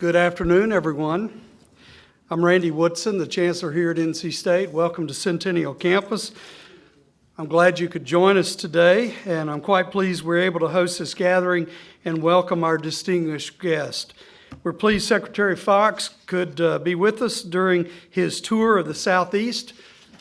Good afternoon, everyone. I'm Randy Woodson, the Chancellor here at NC State. Welcome to Centennial Campus. I'm glad you could join us today, and I'm quite pleased we're able to host this gathering and welcome our distinguished guest. We're pleased Secretary Foxx could be with us during his tour of the Southeast.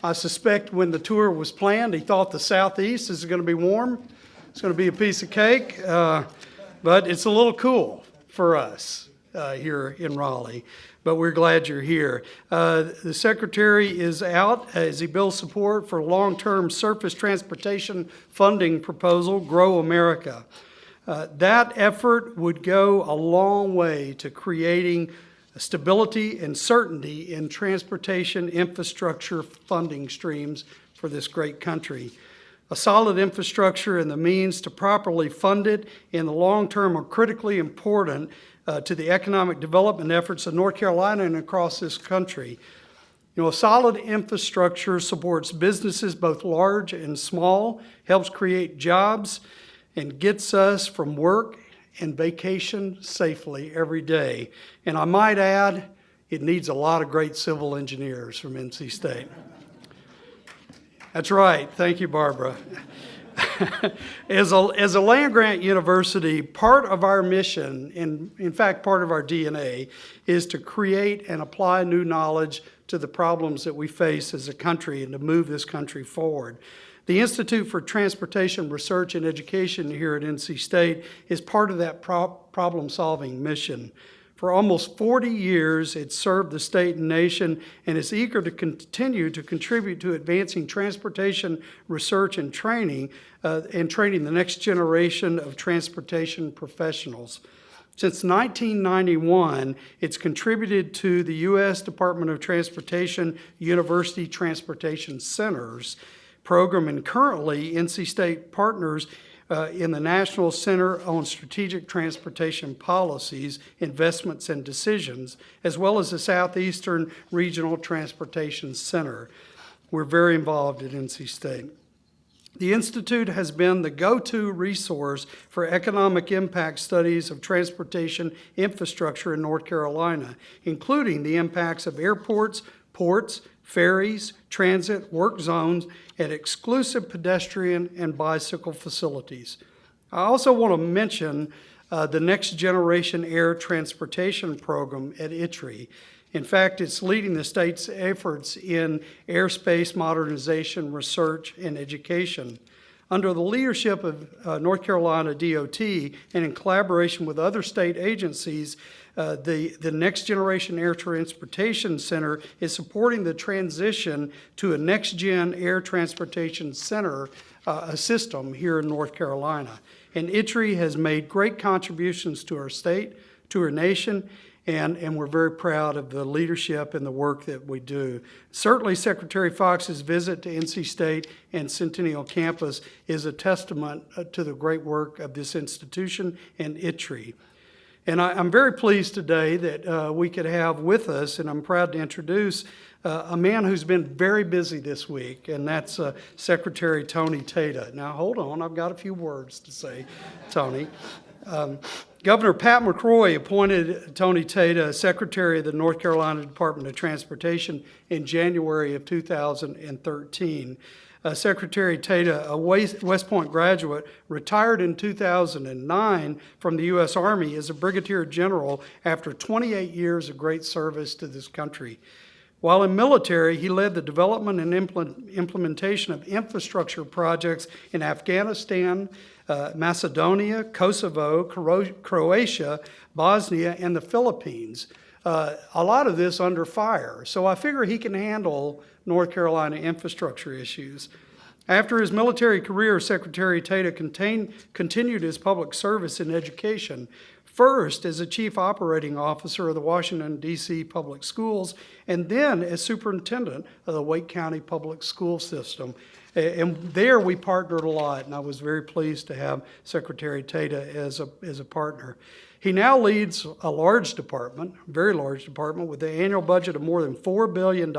I suspect when the tour was planned, he thought the Southeast is going to be warm. It's going to be a piece of cake, but it's a little cool for us here in Raleigh. But we're glad you're here. The Secretary is out as he builds support for long-term surface transportation funding proposal, Grow America. That effort would go a long way to creating stability and certainty in transportation infrastructure funding streams for this great country. A solid infrastructure and the means to properly fund it in the long term are critically important to the economic development efforts of North Carolina and across this country. You know, a solid infrastructure supports businesses both large and small, helps create jobs, and gets us from work and vacation safely every day. And I might add, it needs a lot of great civil engineers from NC State. That's right. Thank you, Barbara. As a land-grant university, part of our mission, and in fact part of our DNA, is to create and apply new knowledge to the problems that we face as a country and to move this country forward. The Institute for Transportation Research and Education here at NC State is part of that problem-solving mission. For almost 40 years, it's served the state and nation and is eager to continue to contribute to advancing transportation research and training the next generation of transportation professionals. Since 1991, it's contributed to the U.S. Department of Transportation University Transportation Centers program, and currently NC State partners in the National Center on Strategic Transportation Policies, Investments, and Decisions, as well as the Southeastern Regional Transportation Center. We're very involved at NC State. The Institute has been the go-to resource for economic impact studies of transportation infrastructure in North Carolina, including the impacts of airports, ports, ferries, transit, work zones, and exclusive pedestrian and bicycle facilities. I also want to mention the Next Generation Air Transportation Program at ITRE. In fact, it's leading the state's efforts in airspace modernization, research, and education. Under the leadership of North Carolina DOT and in collaboration with other state agencies, the Next Generation Air Transportation Center is supporting the transition to a next-gen air transportation center system here in North Carolina. And ITRE has made great contributions to our state, to our nation, and we're very proud of the leadership and the work that we do. Certainly, Secretary Foxx's visit to NC State and Centennial Campus is a testament to the great work of this institution and ITRE. And I'm very pleased today that we could have with us, and I'm proud to introduce a man who's been very busy this week, and that's Secretary Tony Tata. Now, hold on, I've got a few words to say, Tony. Governor Pat McCrory appointed Tony Tata Secretary of the North Carolina Department of Transportation in January of 2013. Secretary Tata, a West Point graduate, retired in 2009 from the U.S. Army as a brigadier general after 28 years of great service to this country. While in military, he led the development and implementation of infrastructure projects in Afghanistan, Macedonia, Kosovo, Croatia, Bosnia, and the Philippines. A lot of this under fire. So I figure he can handle North Carolina infrastructure issues. After his military career, Secretary Tata continued his public service in education, first as a chief operating officer of the Washington, D.C. Public Schools, and then as superintendent of the Wake County Public School System. And there we partnered a lot, and I was very pleased to have Secretary Tata as a partner. He now leads a large department, very large department, with an annual budget of more than $4 billion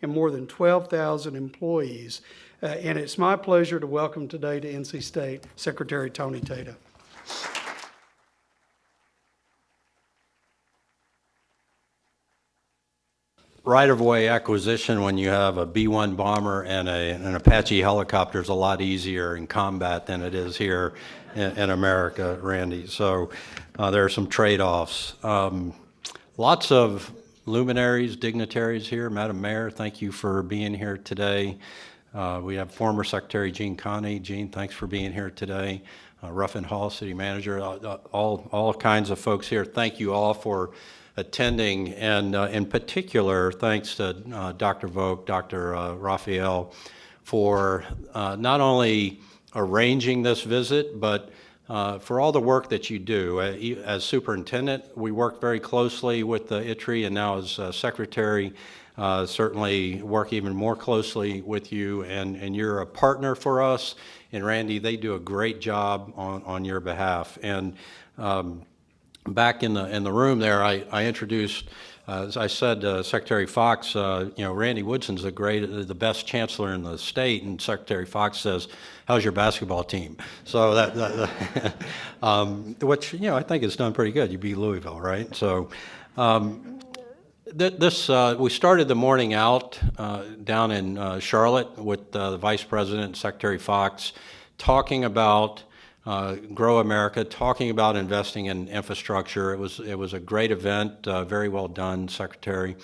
and more than 12,000 employees. And it's my pleasure to welcome today to NC State Secretary Tony Tata. right-of-way acquisition when you have a B-1 bomber and an Apache helicopter is a lot easier in combat than it is here in America, Randy. So there are some trade-offs. Lots of luminaries, dignitaries here. Madam Mayor, thank you for being here today. We have former Secretary Gene Coney. Gene, thanks for being here today. Ruffin Hall, City Manager, all kinds of folks here. Thank you all for attending, and in particular, thanks to Dr. Vogt, Dr. Raphael, for not only arranging this visit, but for all the work that you do. As superintendent, we work very closely with the ITRE, and now as secretary, certainly work even more closely with you, and you're a partner for us. And Randy, they do a great job on your behalf. And back in the room there, I introduced, as I said, Secretary Foxx. Randy Woodson's the best chancellor in the state, and Secretary Foxx says, "How's your basketball team?" So which I think is done pretty good. You beat Louisville, right? So. We started the morning out down in Charlotte with the Vice President, Secretary Foxx, talking about Grow America, talking about investing in infrastructure. It was a great event, very well done, Secretary,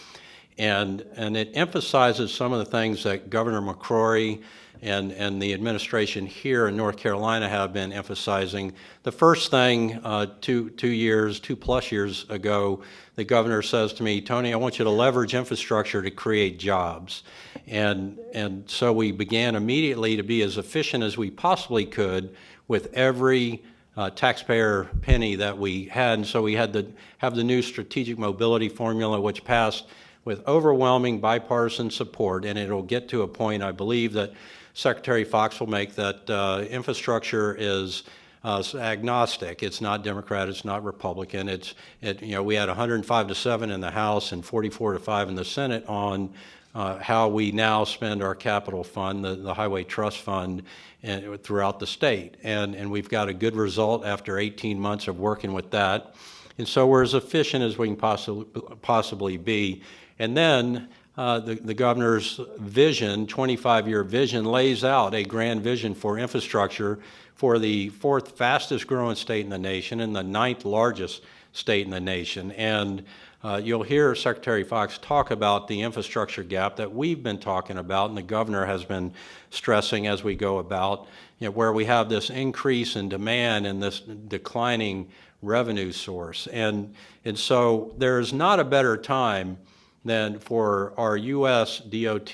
and it emphasizes some of the things that Governor McCrory and the administration here in North Carolina have been emphasizing. The first thing, 2+ years ago, the governor says to me, "Tony, I want you to leverage infrastructure to create jobs." And so we began immediately to be as efficient as we possibly could with every taxpayer penny that we had. And so we had to have the new strategic mobility formula, which passed with overwhelming bipartisan support, and it'll get to a point, I believe, that Secretary Foxx will make, that infrastructure is agnostic. It's not Democrat, it's not Republican. We had 105-7 in the House and 44-5 in the Senate on how we now spend our capital fund, the Highway Trust Fund, throughout the state. And we've got a good result after 18 months of working with that. And so we're as efficient as we can possibly be. And then the governor's vision, 25-year vision, lays out a grand vision for infrastructure for the 4th fastest growing state in the nation and the 9th largest state in the nation. And you'll hear Secretary Foxx talk about the infrastructure gap that we've been talking about and the governor has been stressing as we go about, where we have this increase in demand and this declining revenue source. And so there's not a better time than for our U.S. DOT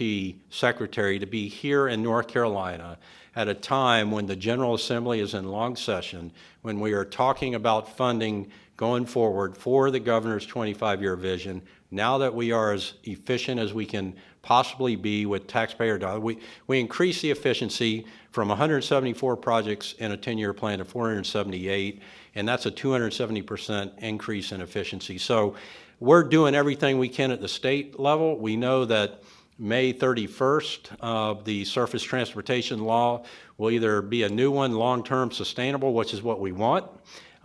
Secretary to be here in North Carolina at a time when the General Assembly is in long session, when we are talking about funding going forward for the governor's 25-year vision. Now that we are as efficient as we can possibly be with taxpayer dollars, we increase the efficiency from 174 projects in a 10-year plan to 478, and that's a 270% increase in efficiency. So we're doing everything we can at the state level. We know that May 31st, the surface transportation law will either be a new one, long-term sustainable, which is what we want,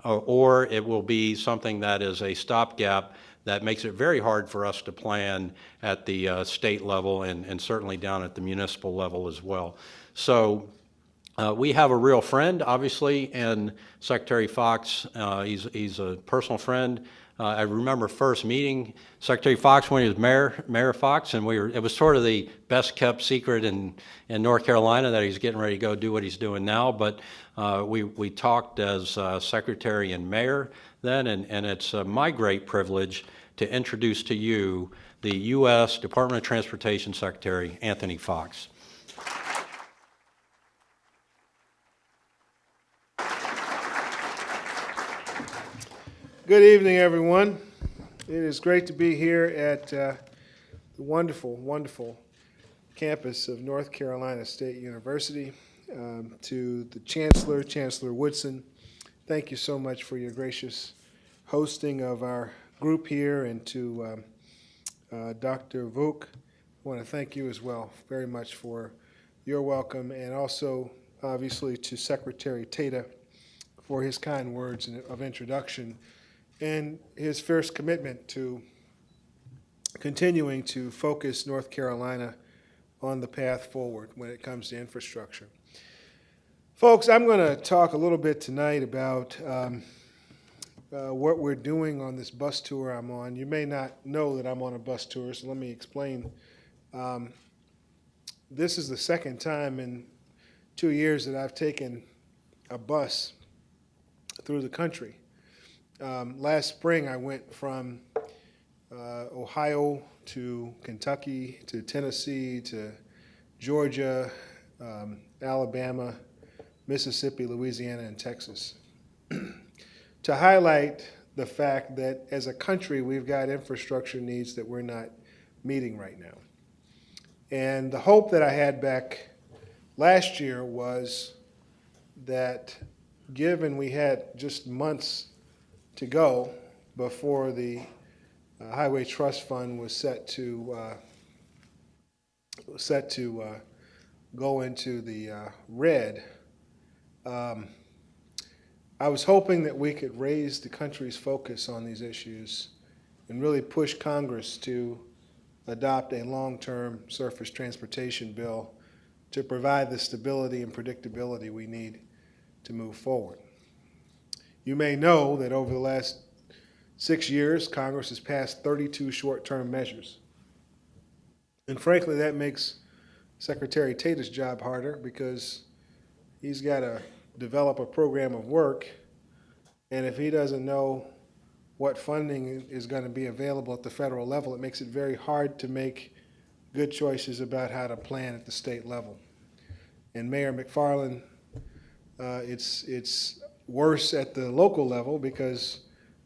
or it will be something that is a stopgap that makes it very hard for us to plan at the state level and certainly down at the municipal level as well. So we have a real friend, obviously, and Secretary Foxx. He's a personal friend. I remember first meeting Secretary Foxx when he was Mayor Foxx, and it was sort of the best kept secret in North Carolina that he's getting ready to go do what he's doing now. But we talked as Secretary and Mayor then, and it's my great privilege to introduce to you the U.S. Department of Transportation Secretary, Anthony Foxx. Good evening, everyone. It is great to be here at the wonderful, wonderful campus of North Carolina State University. To the Chancellor, Chancellor Woodson, thank you so much for your gracious hosting of our group here, and to Dr. Vogt, I want to thank you as well very much for your welcome, and also obviously to Secretary Tata for his kind words of introduction and his fierce commitment to continuing to focus North Carolina on the path forward when it comes to infrastructure. Folks, I'm going to talk a little bit tonight about what we're doing on this bus tour I'm on. You may not know that I'm on a bus tour, so let me explain. This is the second time in 2 years that I've taken a bus through the country. Last spring, I went from Ohio to Kentucky to Tennessee to Georgia, Alabama, Mississippi, Louisiana, and Texas to highlight the fact that as a country, we've got infrastructure needs that we're not meeting right now. And the hope that I had back last year was that given we had just months to go before the Highway Trust Fund was set to go into the red, I was hoping that we could raise the country's focus on these issues and really push Congress to adopt a long-term surface transportation bill to provide the stability and predictability we need to move forward. You may know that over the last 6 years, Congress has passed 32 short-term measures. And frankly, that makes Secretary Tate's job harder because he's got to develop a program of work, and if he doesn't know what funding is going to be available at the federal level, it makes it very hard to make good choices about how to plan at the state level. And Mayor McFarland, it's worse at the local level because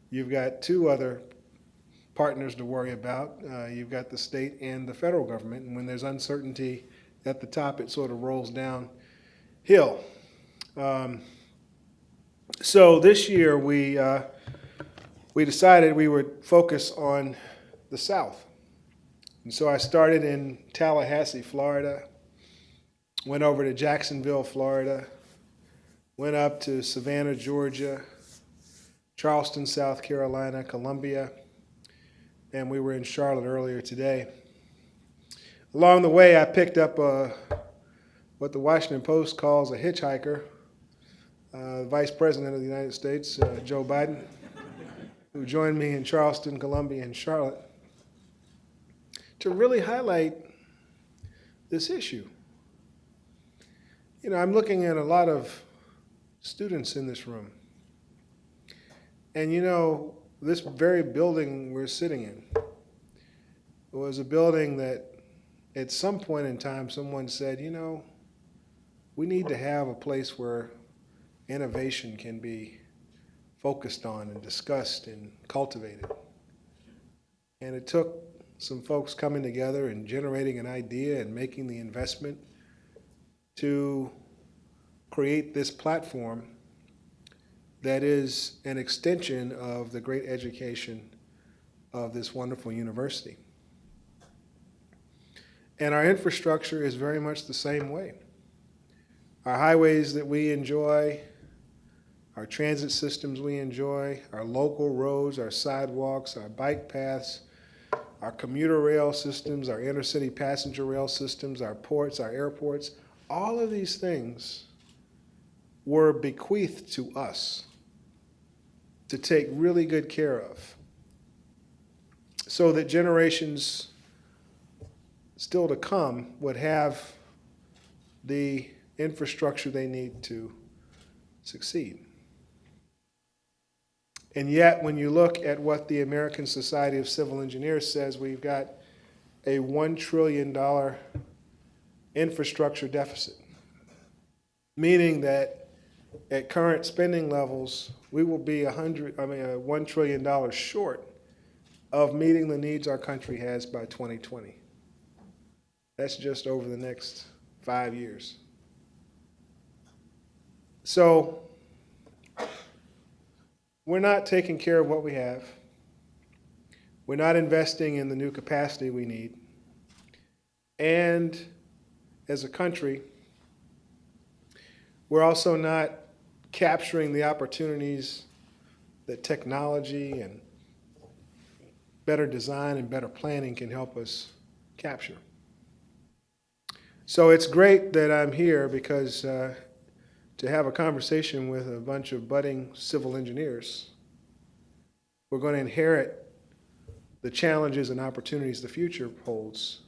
you've got two other partners to worry about. You've got the state and the federal government, and when there's uncertainty at the top, it sort of rolls downhill. So this year we decided we would focus on the South. And so I started in Tallahassee, Florida, went over to Jacksonville, Florida, went up to Savannah, Georgia, Charleston, South Carolina, Columbia, and we were in Charlotte earlier today. Along the way, I picked up what the Washington Post calls a hitchhiker, Vice President of the United States, Joe Biden, who joined me in Charleston, Columbia, and Charlotte to really highlight this issue. You know, I'm looking at a lot of students in this room. And you know, this very building we're sitting in was a building that at some point in time someone said, you know, we need to have a place where innovation can be focused on and discussed and cultivated. And it took some folks coming together and generating an idea and making the investment to create this platform that is an extension of the great education of this wonderful university. And our infrastructure is very much the same way. Our highways that we enjoy, our transit systems we enjoy, our local roads, our sidewalks, our bike paths, our commuter rail systems, our intercity passenger rail systems, our ports, our airports, all of these things were bequeathed to us to take really good care of so that generations still to come would have the infrastructure they need to succeed. And yet, when you look at what the American Society of Civil Engineers says, we've got a $1 trillion infrastructure deficit, meaning that at current spending levels, we will be $1 trillion short of meeting the needs our country has by 2020. That's just over the next 5 years. So we're not taking care of what we have. We're not investing in the new capacity we need. And as a country, we're also not capturing the opportunities that technology and better design and better planning can help us capture. So it's great that I'm here because to have a conversation with a bunch of budding civil engineers, we're going to inherit the challenges and opportunities the future holds.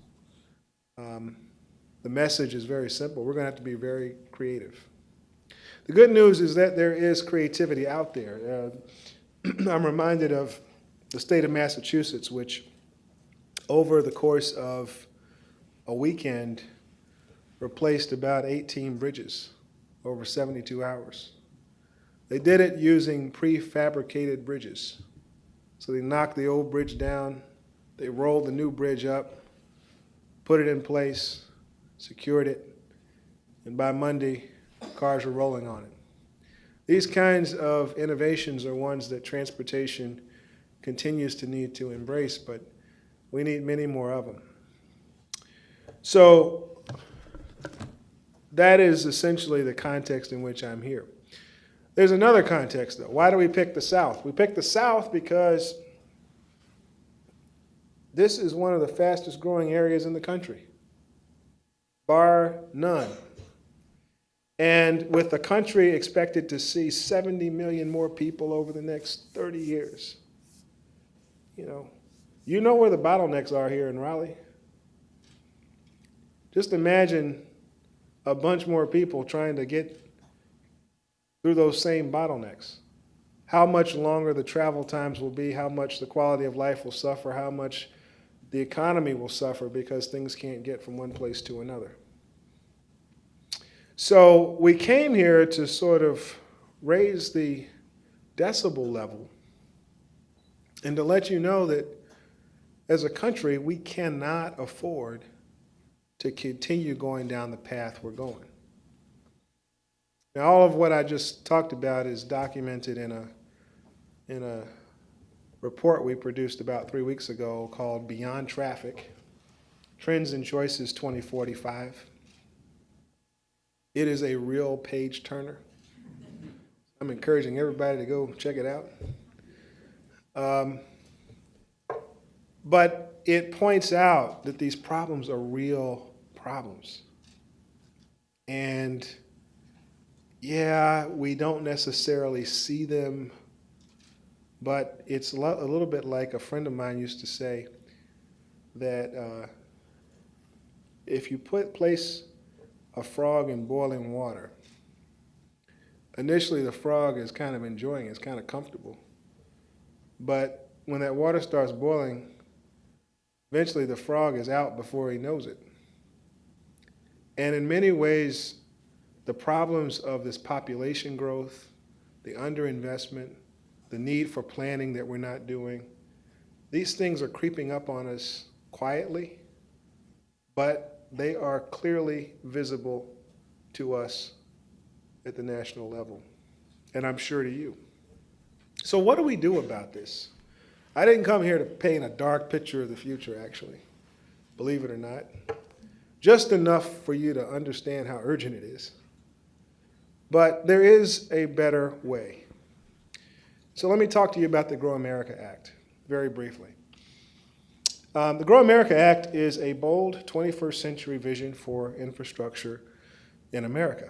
The message is very simple. We're going to have to be very creative. The good news is that there is creativity out there. I'm reminded of the state of Massachusetts, which over the course of a weekend replaced about 18 bridges over 72 hours. They did it using prefabricated bridges. So they knocked the old bridge down, they rolled the new bridge up, put it in place, secured it, and by Monday, cars were rolling on it. These kinds of innovations are ones that transportation continues to need to embrace, but we need many more of them. So that is essentially the context in which I'm here. There's another context, though. Why do we pick the South? We pick the South because this is one of the fastest growing areas in the country, bar none. And with the country expected to see 70 million more people over the next 30 years, you know where the bottlenecks are here in Raleigh. Just imagine a bunch more people trying to get through those same bottlenecks. How much longer the travel times will be, how much the quality of life will suffer, how much the economy will suffer because things can't get from one place to another. So we came here to sort of raise the decibel level and to let you know that as a country, we cannot afford to continue going down the path we're going. Now, all of what I just talked about is documented in a report we produced about 3 weeks ago called Beyond Traffic, Trends and Choices 2045. It is a real page turner. I'm encouraging everybody to go check it out. But it points out that these problems are real problems. And yeah, we don't necessarily see them, but it's a little bit like a friend of mine used to say that if you place a frog in boiling water, initially the frog is kind of enjoying it, it's kind of comfortable. But when that water starts boiling, eventually the frog is out before he knows it. And in many ways, the problems of this population growth, the underinvestment, the need for planning that we're not doing, these things are creeping up on us quietly, but they are clearly visible to us at the national level, and I'm sure to you. So what do we do about this? I didn't come here to paint a dark picture of the future, actually, believe it or not. Just enough for you to understand how urgent it is. But there is a better way. So let me talk to you about the Grow America Act, very briefly. The Grow America Act is a bold 21st century vision for infrastructure in America.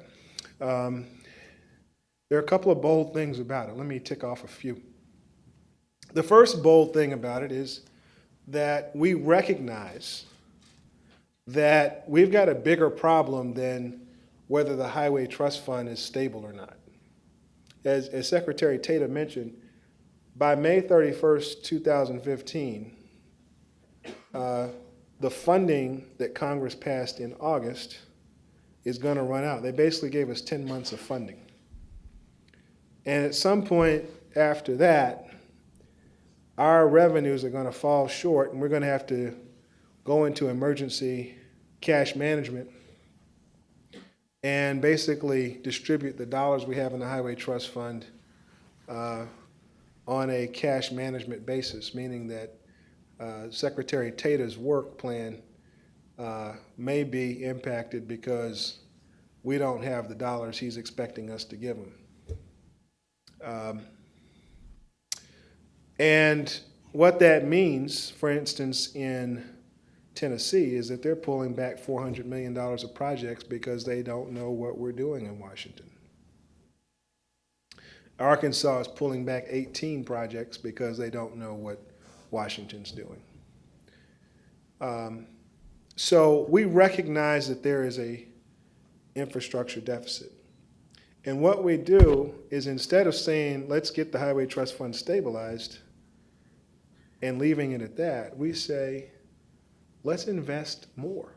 There are a couple of bold things about it. Let me tick off a few. The first bold thing about it is that we recognize that we've got a bigger problem than whether the Highway Trust Fund is stable or not. As Secretary Tatum mentioned, by May 31st, 2015, the funding that Congress passed in August is going to run out. They basically gave us 10 months of funding. And at some point after that, our revenues are going to fall short, and we're going to have to go into emergency cash management and basically distribute the dollars we have in the Highway Trust Fund on a cash management basis, meaning that Secretary Tatum's work plan may be impacted because we don't have the dollars he's expecting us to give him. And what that means, for instance, in Tennessee, is that they're pulling back $400 million of projects because they don't know what we're doing in Washington. Arkansas is pulling back 18 projects because they don't know what Washington's doing. So we recognize that there is a infrastructure deficit. And what we do is, instead of saying, let's get the Highway Trust Fund stabilized and leaving it at that, we say, let's invest more.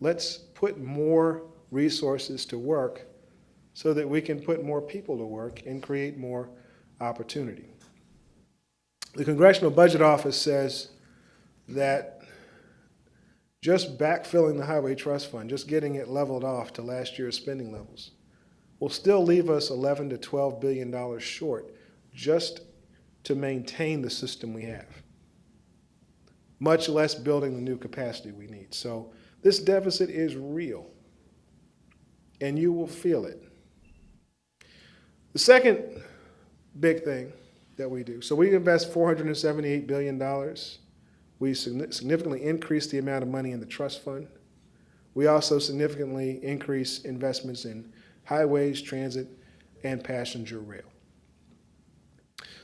Let's put more resources to work so that we can put more people to work and create more opportunity. The Congressional Budget Office says that just backfilling the Highway Trust Fund, just getting it leveled off to last year's spending levels, will still leave us $11 to $12 billion short just to maintain the system we have, much less building the new capacity we need. So this deficit is real, and you will feel it. The second big thing that we do, so we invest $478 billion. We significantly increase the amount of money in the trust fund. We also significantly increase investments in highways, transit, and passenger rail.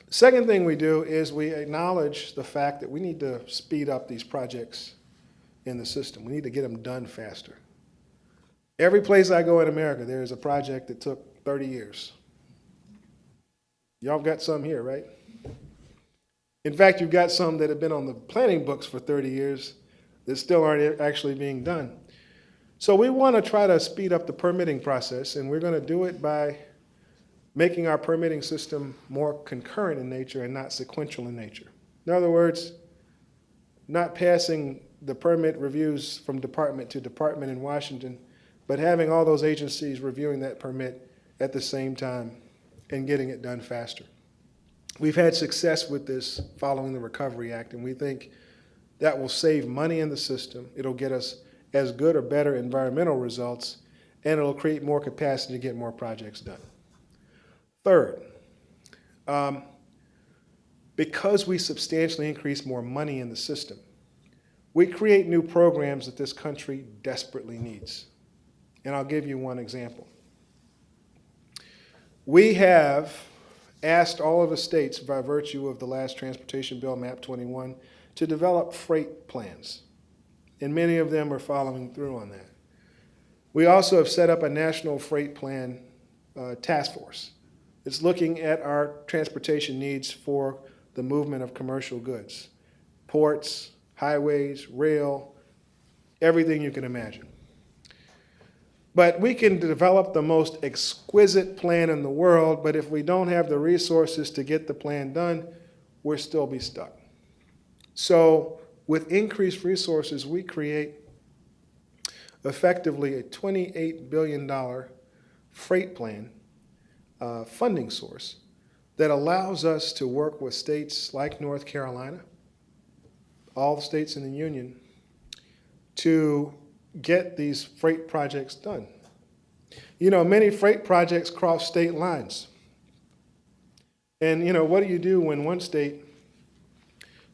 The second thing we do is we acknowledge the fact that we need to speed up these projects in the system. We need to get them done faster. Every place I go in America, there is a project that took 30 years. Y'all got some here, right? In fact, you've got some that have been on the planning books for 30 years that still aren't actually being done. So we want to try to speed up the permitting process, and we're going to do it by making our permitting system more concurrent in nature and not sequential in nature. In other words, not passing the permit reviews from department to department in Washington, but having all those agencies reviewing that permit at the same time and getting it done faster. We've had success with this following the Recovery Act, and we think that will save money in the system. It'll get us as good or better environmental results, and it'll create more capacity to get more projects done. Third, because we substantially increase more money in the system, we create new programs that this country desperately needs. And I'll give you one example. We have asked all of the states, by virtue of the last transportation bill, MAP 21, to develop freight plans. And many of them are following through on that. We also have set up a national freight plan task force. It's looking at our transportation needs for the movement of commercial goods, ports, highways, rail, everything you can imagine. But we can develop the most exquisite plan in the world, but if we don't have the resources to get the plan done, we'll still be stuck. So with increased resources, we create effectively a $28 billion freight plan funding source that allows us to work with states like North Carolina, all the states in the union, to get these freight projects done. You know, many freight projects cross state lines. And, you know, what do you do when one state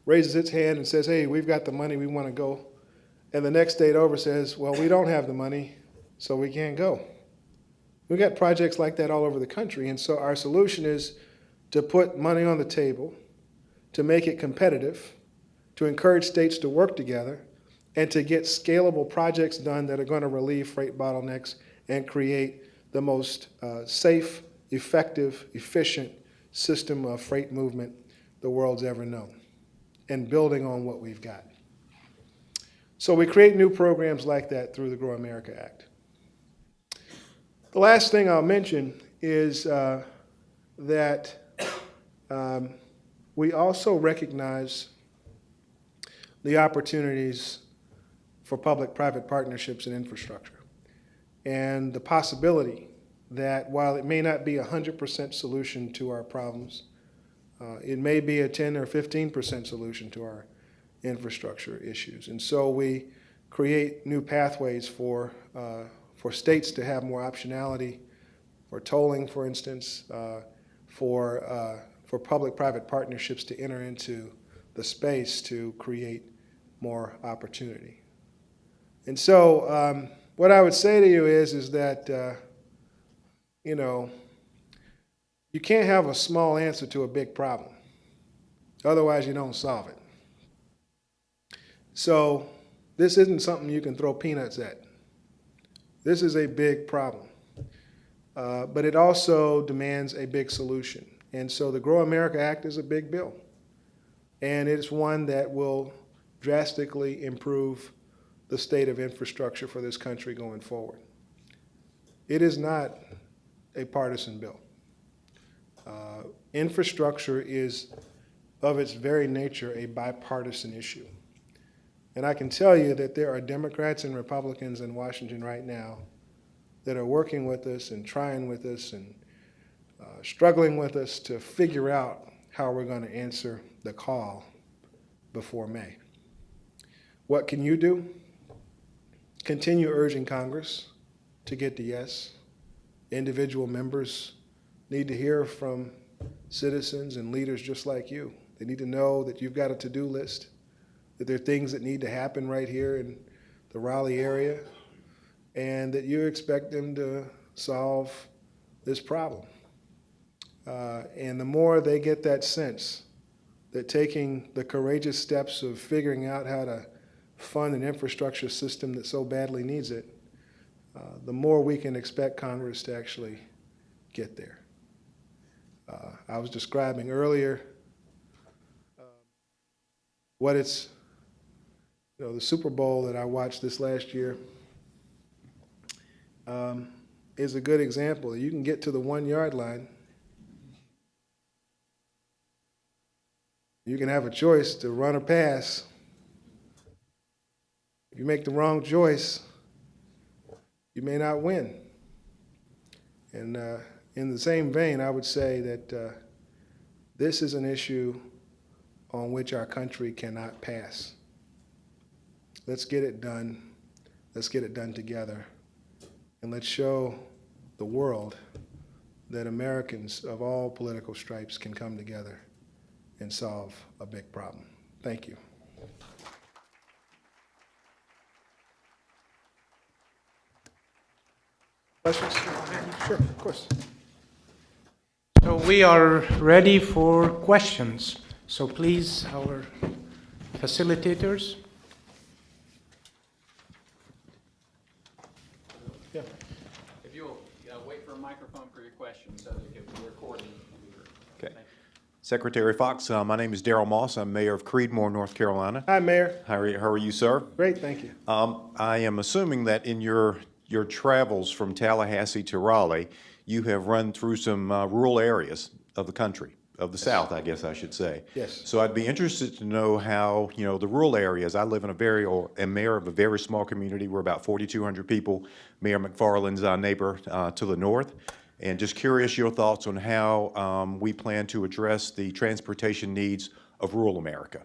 raises its hand and says, hey, we've got the money, we want to go, and the next state over says, well, we don't have the money, so we can't go. We've got projects like that all over the country, and so our solution is to put money on the table, to make it competitive, to encourage states to work together, and to get scalable projects done that are going to relieve freight bottlenecks and create the most safe, effective, efficient system of freight movement the world's ever known, and building on what we've got. So we create new programs like that through the Grow America Act. The last thing I'll mention is that we also recognize the opportunities for public-private partnerships in infrastructure, and the possibility that while it may not be a 100% solution to our problems, it may be a 10 or 15% solution to our infrastructure issues. And so we create new pathways for states to have more optionality, for tolling, for instance, for for public-private partnerships to enter into the space to create more opportunity. And so what I would say to you is that, you know, you can't have a small answer to a big problem. Otherwise, you don't solve it. So this isn't something you can throw peanuts at. This is a big problem. But it also demands a big solution. And so the Grow America Act is a big bill. And it's one that will drastically improve the state of infrastructure for this country going forward. It is not a partisan bill. Infrastructure is, of its very nature, a bipartisan issue. And I can tell you that there are Democrats and Republicans in Washington right now that are working with us and trying with us and struggling with us to figure out how we're going to answer the call before May. What can you do? Continue urging Congress to get the yes. Individual members need to hear from citizens and leaders just like you. They need to know that you've got a to-do list, that there are things that need to happen right here in the Raleigh area, and that you expect them to solve this problem. And the more they get that sense that taking the courageous steps of figuring out how to fund an infrastructure system that so badly needs it, the more we can expect Congress to actually get there. I was describing earlier what it's, you know, the Super Bowl that I watched this last year is a good example. You can get to the 1 yard line. You can have a choice to run or pass. If you make the wrong choice, you may not win. And in the same vein, I would say that this is an issue on which our country cannot pass. Let's get it done. Let's get it done together. And let's show the world that Americans of all political stripes can come together and solve a big problem. Thank you. Questions? Sure, of course. So we are ready for questions. So please, our facilitators. Yeah. If you'll wait for a microphone for your question so that it can be recorded. Okay. Secretary Foxx, my name is Darrell Moss. I'm mayor of Creedmoor, North Carolina. Hi, Mayor. How are you, sir? Great, thank you. I am assuming that in your travels from Tallahassee to Raleigh, you have run through some rural areas of the country, of the South, I guess I should say. Yes. So I'd be interested to know how, you know, the rural areas. I live in am mayor of a very small community. We're about 4,200 people. Mayor McFarland's our neighbor to the north. And just curious your thoughts on how we plan to address the transportation needs of rural America.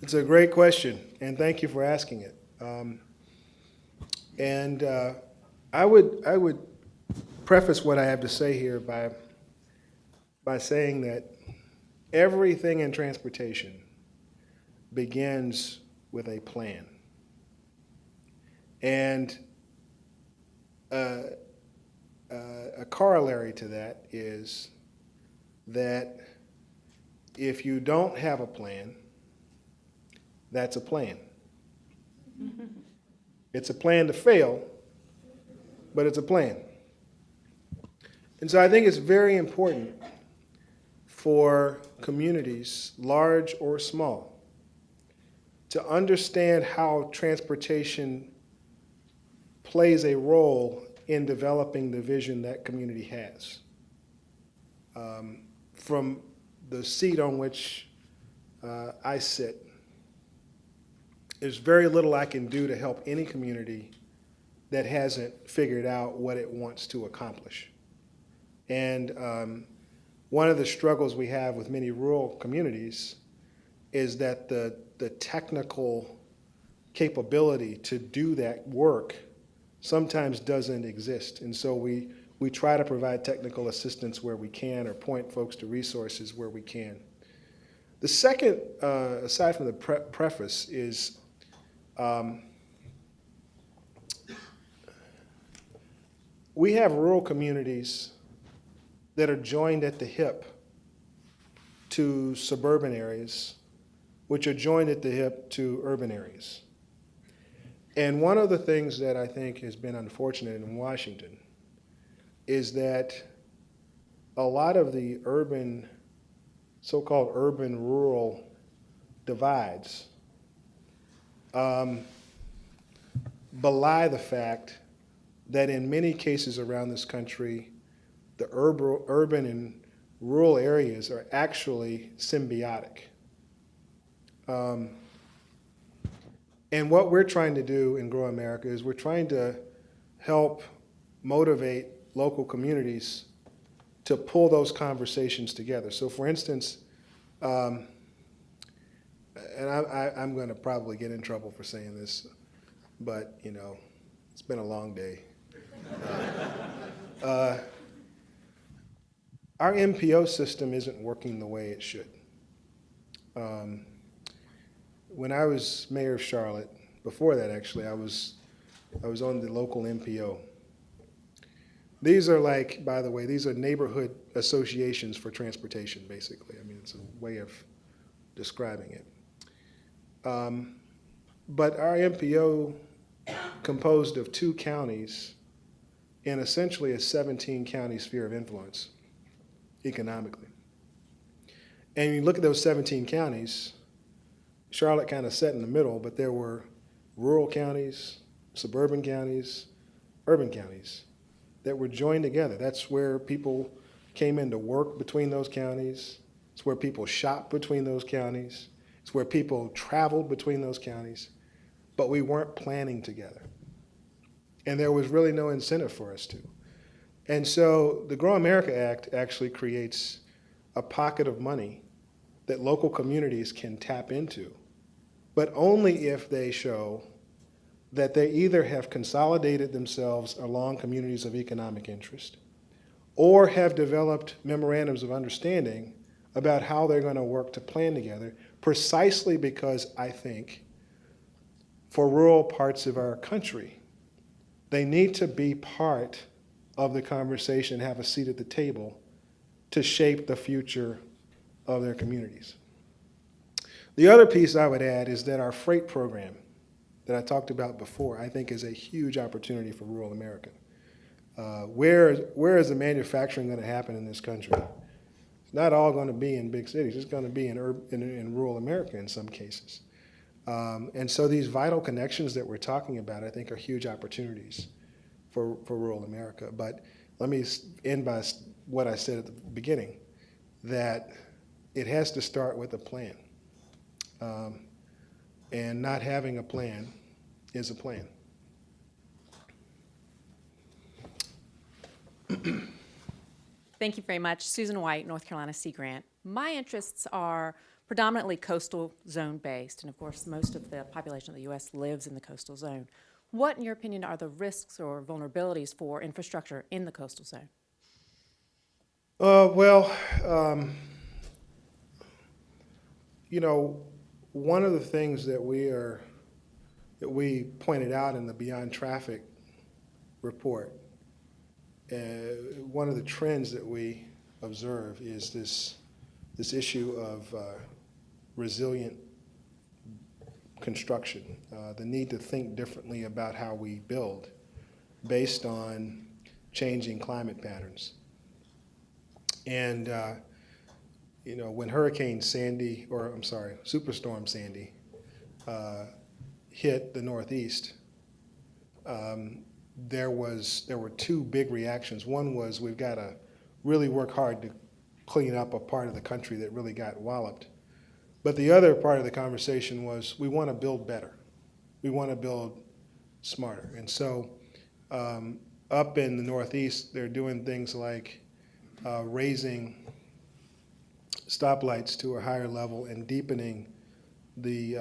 It's a great question, and thank you for asking it. I would preface what I have to say here by saying that everything in transportation begins with a plan. And a corollary to that is that if you don't have a plan, that's a plan. It's a plan to fail, but it's a plan. And so I think it's very important for communities, large or small, to understand how transportation plays a role in developing the vision that community has. From the seat on which I sit, there's very little I can do to help any community that hasn't figured out what it wants to accomplish. And one of the struggles we have with many rural communities is that the technical capability to do that work sometimes doesn't exist. And so we We try to provide technical assistance where we can or point folks to resources where we can. The second, aside from the preface, is we have rural communities that are joined at the hip to suburban areas, which are joined at the hip to urban areas. And one of the things that I think has been unfortunate in Washington is that a lot of the urban, so-called urban-rural divides belie the fact that in many cases around this country, the urban and rural areas are actually symbiotic. And what we're trying to do in Grow America is we're trying to help motivate local communities to pull those conversations together. So for instance, and I'm going to probably get in trouble for saying this, but you know, it's been a long day. Our MPO system isn't working the way it should. When I was mayor of Charlotte, before that actually, I was on the local MPO. These are like, by the way, these are neighborhood associations for transportation, basically. I mean, it's a way of describing it. But our MPO composed of 2 counties in essentially a 17-county sphere of influence economically. And you look at those 17 counties, Charlotte kind of sat in the middle, but there were rural counties, suburban counties, urban counties that were joined together. That's where people came in to work between those counties. It's where people shopped between those counties. It's where people traveled between those counties. But we weren't planning together. And there was really no incentive for us to. And so the Grow America Act actually creates a pocket of money that local communities can tap into, but only if they show that they either have consolidated themselves along communities of economic interest or have developed memorandums of understanding about how they're going to work to plan together, precisely because I think for rural parts of our country, they need to be part of the conversation, have a seat at the table to shape the future of their communities. The other piece I would add is that our freight program that I talked about before, I think is a huge opportunity for rural America. Where is the manufacturing going to happen in this country? It's not all going to be in big cities. It's going to be in rural America in some cases. And so these vital connections that we're talking about, I think, are huge opportunities for rural America. But let me end by what I said at the beginning, that it has to start with a plan. And not having a plan is a plan. Thank you very much. Susan White, North Carolina Sea Grant. My interests are predominantly coastal zone based, and of course most of the population of the U.S. lives in the coastal zone. What, in your opinion, are the risks or vulnerabilities for infrastructure in the coastal zone? You know, one of the things that we pointed out in the Beyond Traffic report, one of the trends that we observe is this issue of resilient construction, the need to think differently about how we build based on changing climate patterns. And you know, when Superstorm Sandy hit the Northeast, there were 2 big reactions. One was we've got to really work hard to clean up a part of the country that really got walloped. But the other part of the conversation was we want to build better. We want to build smarter. And so up in the Northeast, they're doing things like raising stoplights to a higher level and deepening the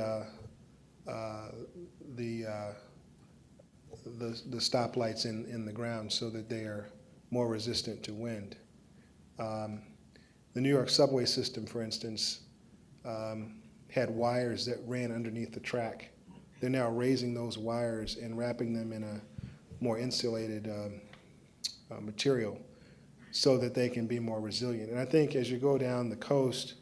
stoplights in the ground so that they are more resistant to wind. The New York subway system, for instance, had wires that ran underneath the track. They're now raising those wires and wrapping them in a more insulated material so that they can be more resilient. And I think as you go down the coast,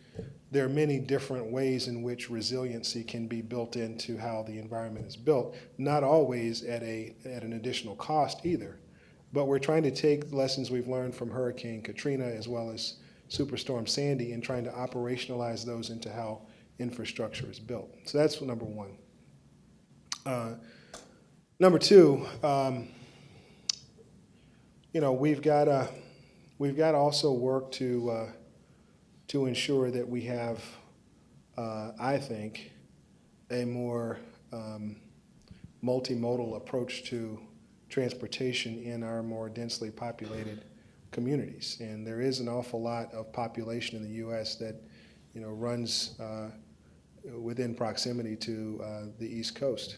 there are many different ways in which resiliency can be built into how the environment is built, not always at an additional cost either. But we're trying to take lessons we've learned from Hurricane Katrina as well as Superstorm Sandy and trying to operationalize those into how infrastructure is built. So that's number one. Number two, we've got to also work to ensure that we have, I think, a more multimodal approach to transportation in our more densely populated communities. And there is an awful lot of population in the U.S. that, runs within proximity to the East Coast.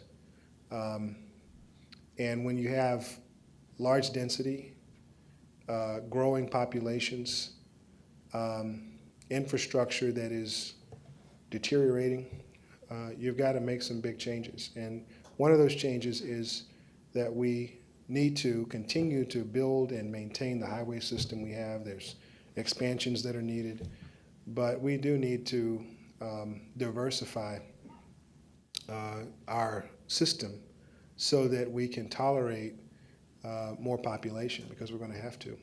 And when you have large density, growing populations, infrastructure that is deteriorating, you've got to make some big changes. And one of those changes is that we need to continue to build and maintain the highway system we have. There's expansions that are needed, but we do need to diversify our system so that we can tolerate more population, because we're going to have to.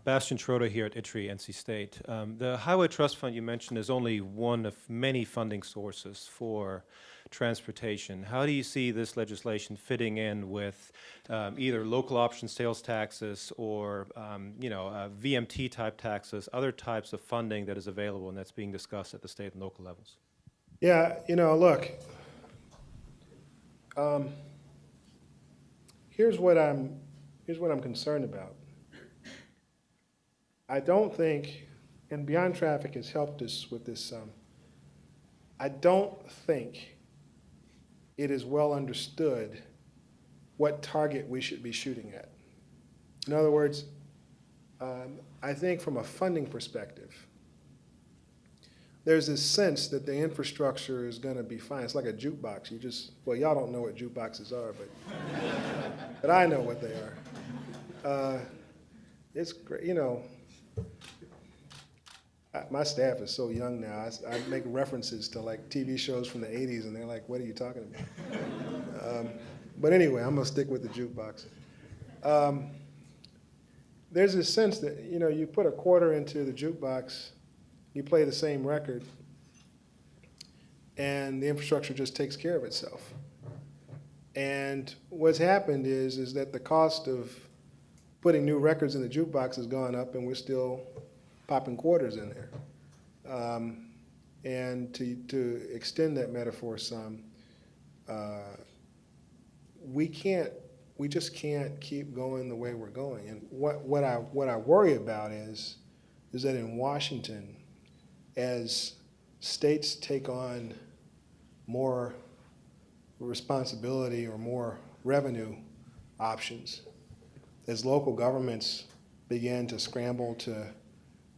Bastian Schroeder here at ITRE, NC State. The Highway Trust Fund you mentioned is only one of many funding sources for transportation. How do you see this legislation fitting in with either local option sales taxes or VMT type taxes, other types of funding that is available and that's being discussed at the state and local levels? Yeah, look, here's what I'm concerned about. I don't think, and Beyond Traffic has helped us with this some, I don't think it is well understood what target we should be shooting at. In other words, I think from a funding perspective, there's this sense that the infrastructure is going to be fine. It's like a jukebox. Y'all don't know what jukeboxes are, but I know what they are. It's great, my staff is so young now. I make references to like TV shows from the 80s, and they're like, what are you talking about? But anyway, I'm going to stick with the jukebox. There's this sense that, you put a quarter into the jukebox, you play the same record, and the infrastructure just takes care of itself. And what's happened is that the cost of putting new records in the jukebox has gone up, and we're still popping quarters in there. And to extend that metaphor some, we just can't keep going the way we're going. And what I worry about is that in Washington, as states take on more responsibility or more revenue options, as local governments begin to scramble to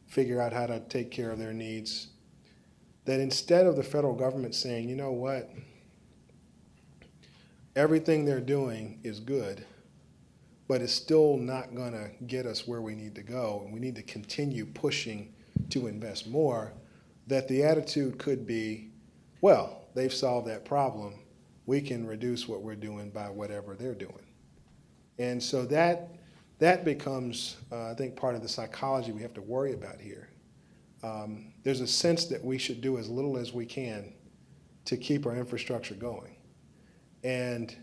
figure out how to take care of their needs, that instead of the federal government saying, you know what, everything they're doing is good, but it's still not going to get us where we need to go, and we need to continue pushing to invest more, that the attitude could be, well, they've solved that problem. We can reduce what we're doing by whatever they're doing. And so that becomes, I think, part of the psychology we have to worry about here. There's a sense that we should do as little as we can to keep our infrastructure going. And,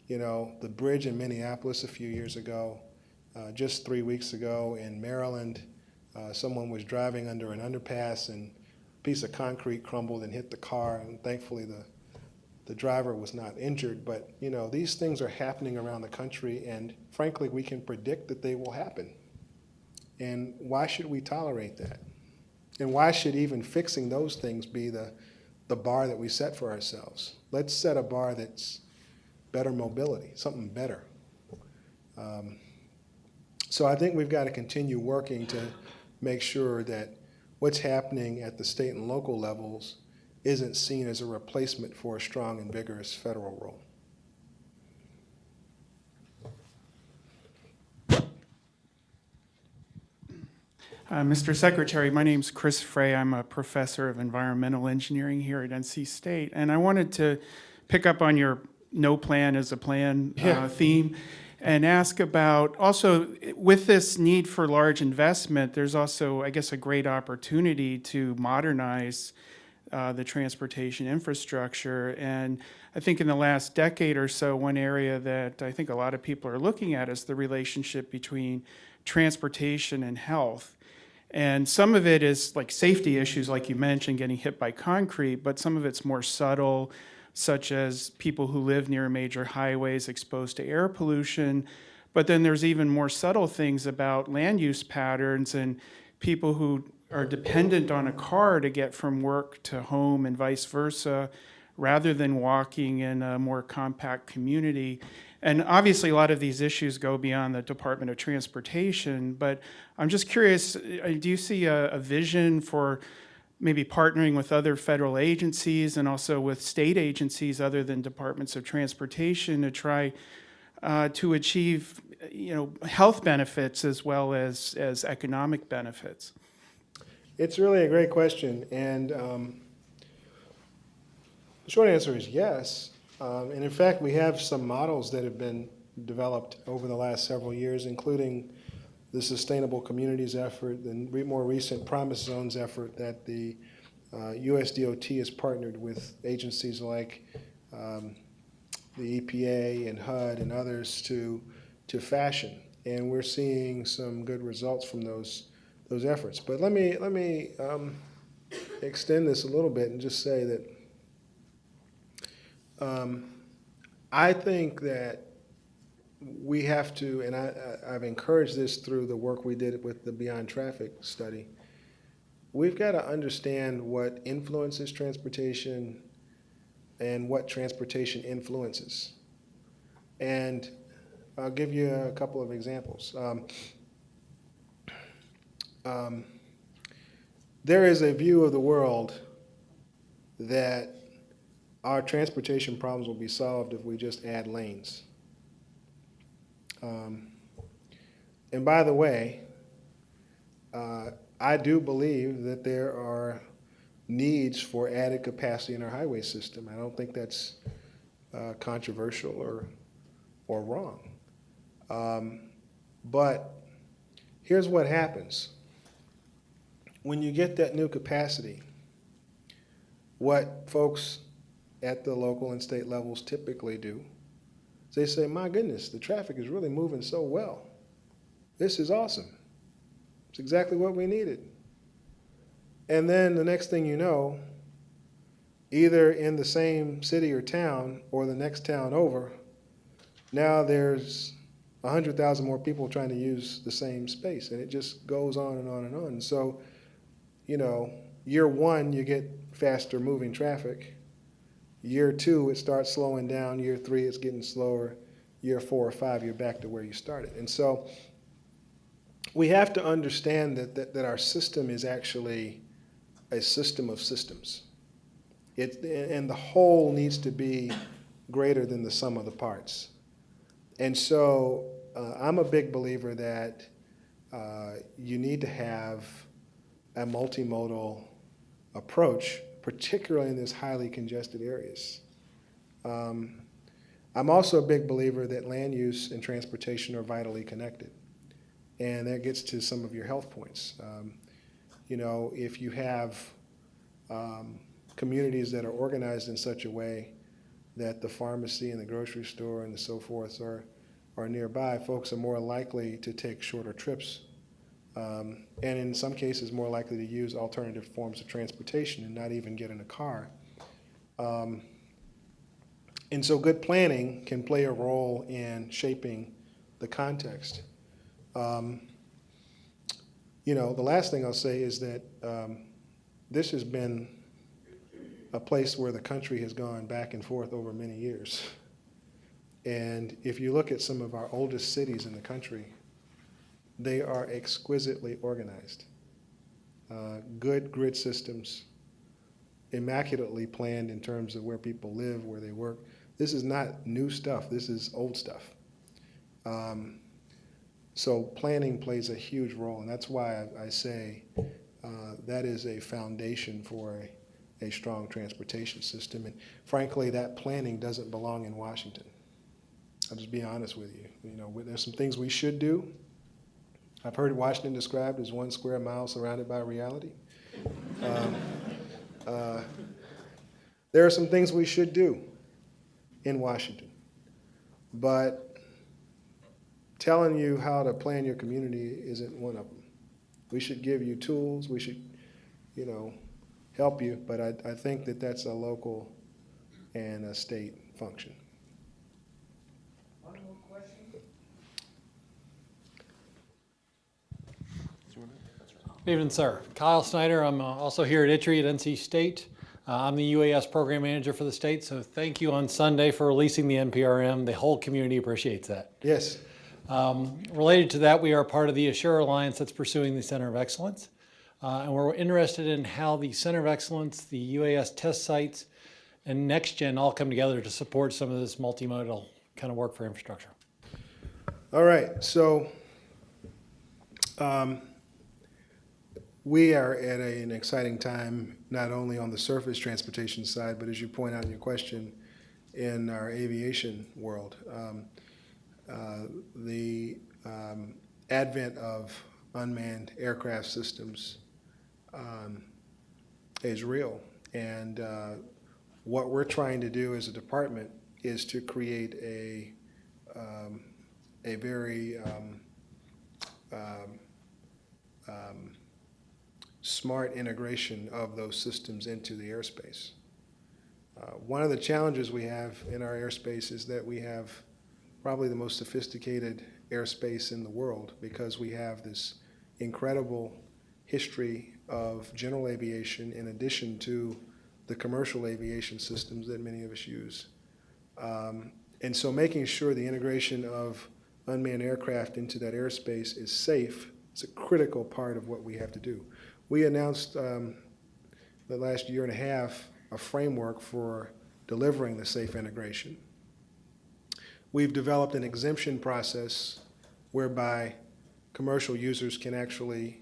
the bridge in Minneapolis a few years ago, just 3 weeks ago in Maryland, someone was driving under an underpass and a piece of concrete crumbled and hit the car, and thankfully the driver was not injured. But, these things are happening around the country, and frankly, we can predict that they will happen. And why should we tolerate that? And why should even fixing those things be the bar that we set for ourselves? Let's set a bar that's better mobility, something better. So I think we've got to continue working to make sure that what's happening at the state and local levels isn't seen as a replacement for a strong and vigorous federal role. Mr. Secretary, my name's Chris Frey. I'm a professor of environmental engineering here at NC State, and I wanted to pick up on your no plan is a plan theme and ask about also with this need for large investment, there's also, I guess, a great opportunity to modernize the transportation infrastructure. And I think in the last decade or so, one area that I think a lot of people are looking at is the relationship between transportation and health. And some of it is like safety issues, like you mentioned, getting hit by concrete, but some of it's more subtle, such as people who live near major highways exposed to air pollution. But then there's even more subtle things about land use patterns and people who are dependent on a car to get from work to home and vice versa, rather than walking in a more compact community. And obviously, a lot of these issues go beyond the Department of Transportation, but I'm just curious, do you see a vision for maybe partnering with other federal agencies and also with state agencies other than departments of transportation to try to achieve, health benefits as well as economic benefits? It's really a great question, and the short answer is yes. And in fact, we have some models that have been developed over the last several years, including the Sustainable Communities effort, the more recent Promise Zones effort that the USDOT has partnered with agencies like the EPA and HUD and others to fashion. And we're seeing some good results from those efforts. But let me extend this a little bit and just say that I think that we have to, and I've encouraged this through the work we did with the Beyond Traffic study, we've got to understand what influences transportation and what transportation influences. And I'll give you a couple of examples. There is a view of the world that our transportation problems will be solved if we just add lanes. And by the way, I do believe that there are needs for added capacity in our highway system. I don't think that's controversial or wrong. But here's what happens. When you get that new capacity, what folks at the local and state levels typically do is they say, my goodness, the traffic is really moving so well. This is awesome. It's exactly what we needed. And then the next thing you know, either in the same city or town or the next town over, now there's 100,000 more people trying to use the same space, and it just goes on and on and on. So, year one, you get faster moving traffic. Year two, it starts slowing down. Year three, it's getting slower. Year 4 or 5, you're back to where you started. And so we have to understand that our system is actually a system of systems. And the whole needs to be greater than the sum of the parts. And so I'm a big believer that you need to have a multimodal approach, particularly in these highly congested areas. I'm also a big believer that land use and transportation are vitally connected. And that gets to some of your health points. If you have communities that are organized in such a way that the pharmacy and the grocery store and so forth are nearby, folks are more likely to take shorter trips, and in some cases more likely to use alternative forms of transportation and not even get in a car. And so good planning can play a role in shaping the context. You know, the last thing I'll say is that this has been a place where the country has gone back and forth over many years. And if you look at some of our oldest cities in the country, they are exquisitely organized. Good grid systems, immaculately planned in terms of where people live, where they work. This is not new stuff, this is old stuff. So planning plays a huge role, and that's why I say that is a foundation for a strong transportation system. And frankly, that planning doesn't belong in Washington. I'll just be honest with you. You know, there's some things we should do. I've heard Washington described as 1 square mile surrounded by reality. There are some things we should do in Washington, but telling you how to plan your community isn't one of them. We should give you tools, we should, you know, help you, but I think that that's a local and a state function. One more question? Good evening, sir. Kyle Snyder. I'm also here at ITRE at NC State. I'm the UAS program manager for the state, so thank you on Sunday for releasing the NPRM. The whole community appreciates that. Yes. Related to that, we are part of the Assure Alliance that's pursuing the Center of Excellence. And we're interested in how the Center of Excellence, the UAS test sites, and NextGen all come together to support some of this multimodal kind of work for infrastructure. All right, so we are at an exciting time, not only on the surface transportation side, but as you point out in your question, in our aviation world. The advent of unmanned aircraft systems is real. And what we're trying to do as a department is to create a very smart integration of those systems into the airspace. One of the challenges we have in our airspace is that we have probably the most sophisticated airspace in the world because we have this incredible history of general aviation in addition to the commercial aviation systems that many of us use. And so making sure the integration of unmanned aircraft into that airspace is safe is a critical part of what we have to do. We announced the last year and a half a framework for delivering the safe integration. We've developed an exemption process whereby commercial users can actually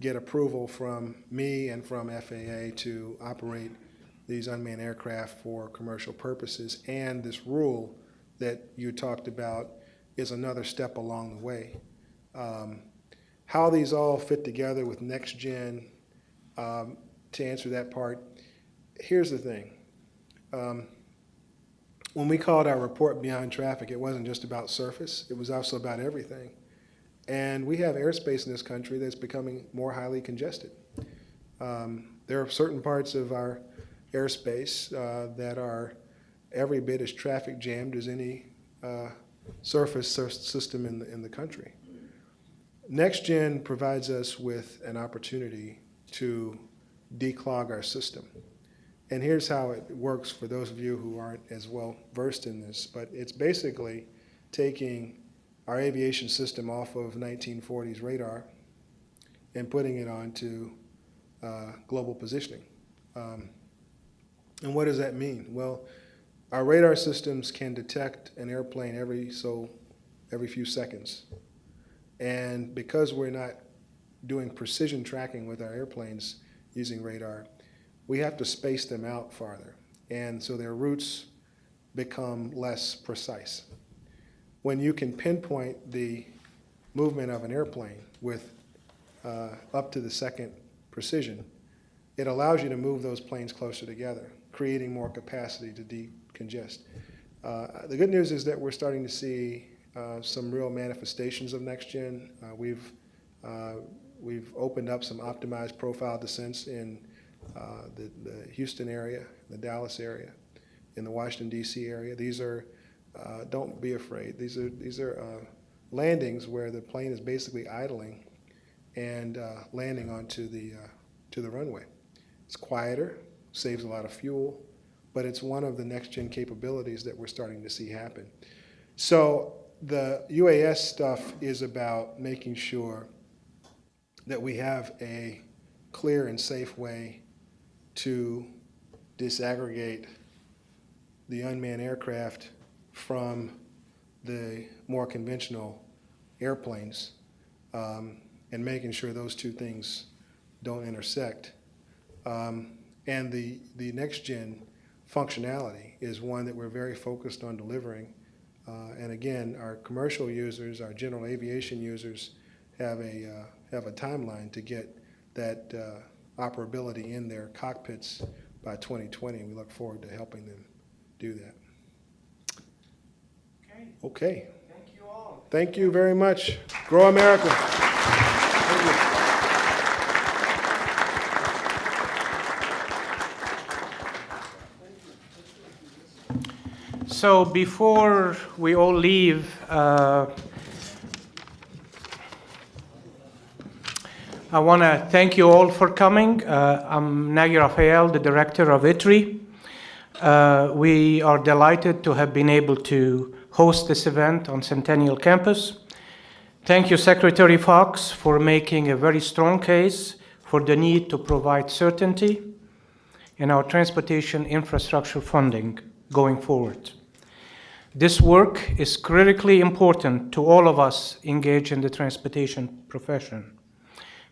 get approval from me and from FAA to operate these unmanned aircraft for commercial purposes. And this rule that you talked about is another step along the way. How these all fit together with NextGen, to answer that part, here's the thing. When we called our report Beyond Traffic, it wasn't just about surface, it was also about everything. And we have airspace in this country that's becoming more highly congested. There are certain parts of our airspace that are every bit as traffic jammed as any surface system in the country. NextGen provides us with an opportunity to declog our system. And here's how it works for those of you who aren't as well versed in this, but it's basically taking our aviation system off of 1940s radar and putting it onto global positioning. And what does that mean? Well, our radar systems can detect an airplane every few seconds. And because we're not doing precision tracking with our airplanes using radar, we have to space them out farther. And so their routes become less precise. When you can pinpoint the movement of an airplane with up to the second precision, it allows you to move those planes closer together, creating more capacity to decongest. The good news is that we're starting to see some real manifestations of NextGen. We've opened up some optimized profile descents in the Houston area, the Dallas area, in the Washington, D.C. area. These are, don't be afraid, these are landings where the plane is basically idling and landing onto to the runway. It's quieter, saves a lot of fuel, but it's one of the next-gen capabilities that we're starting to see happen. So the UAS stuff is about making sure that we have a clear and safe way to disaggregate the unmanned aircraft from the more conventional airplanes, and making sure those two things don't intersect. And the next-gen functionality is one that we're very focused on delivering. And again, our commercial users, our general aviation users, have a timeline to get that operability in their cockpits by 2020, and we look forward to helping them do that. Okay. Thank you all. Thank you very much. Grow America. Thank you. So before we all leave, I want to thank you all for coming. I'm Nagy Rafael, the director of ITRE. We are delighted to have been able to host this event on Centennial Campus. Thank you, Secretary Foxx, for making a very strong case for the need to provide certainty in our transportation infrastructure funding going forward. This work is critically important to all of us engaged in the transportation profession.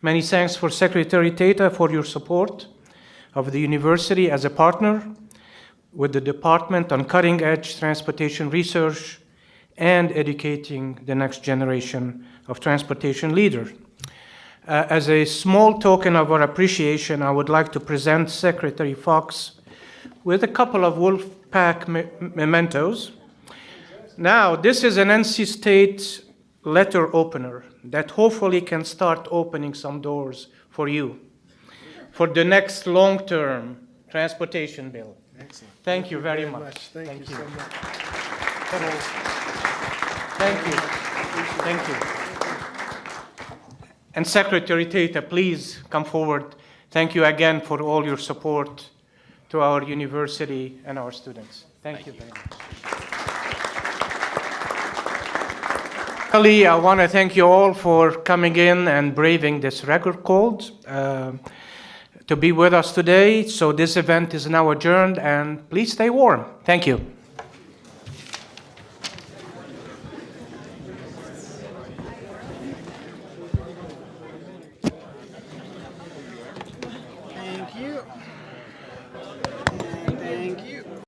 Many thanks for Secretary Tata for your support of the university as a partner with the department on cutting-edge transportation research and educating the next generation of transportation leaders. As a small token of our appreciation, I would like to present Secretary Foxx with a couple of Wolfpack mementos. Now, this is an NC State letter opener that hopefully can start opening some doors for you for the next long-term transportation bill. Excellent. Thank you very much. Thank you so much. Thank you. Thank you. And Secretary Tata, please come forward. Thank you again for all your support to our university and our students. Thank you very much. Finally, I want to thank you all for coming in and braving this record cold to be with us today. So this event is now adjourned, and please stay warm. Thank you. Thank you.